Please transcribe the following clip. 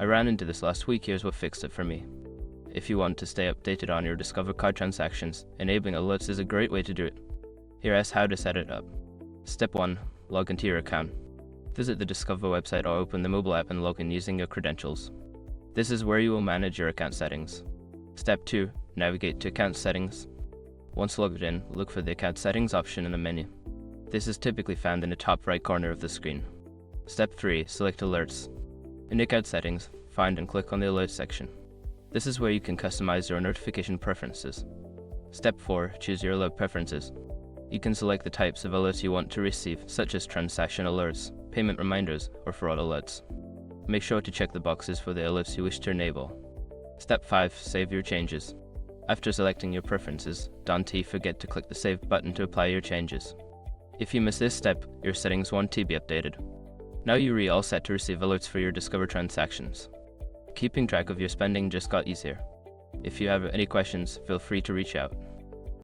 I ran into this last week. Here's what fixed it for me. If you want to stay updated on your Discover card transactions, enabling alerts is a great way to do it. Here is how to set it up. Step 1. Log into your account. Visit the Discover website or open the mobile app and log in using your credentials. This is where you will manage your account settings. Step 2. Navigate to Account Settings. Once logged in, look for the Account Settings option in the menu. This is typically found in the top right corner of the screen. Step 3. Select Alerts. In Account Settings, find and click on the Alerts section. This is where you can customize your notification preferences. Step 4. Choose your alert preferences. You can select the types of alerts you want to receive, such as transaction alerts, payment reminders, or fraud alerts. Make sure to check the boxes for the alerts you wish to enable. Step 5. Save your changes. After selecting your preferences, don't forget to click the Save button to apply your changes. If you miss this step, your settings won't be updated. Now you're all set to receive alerts for your Discover transactions. Keeping track of your spending just got easier. If you have any questions, feel free to reach out.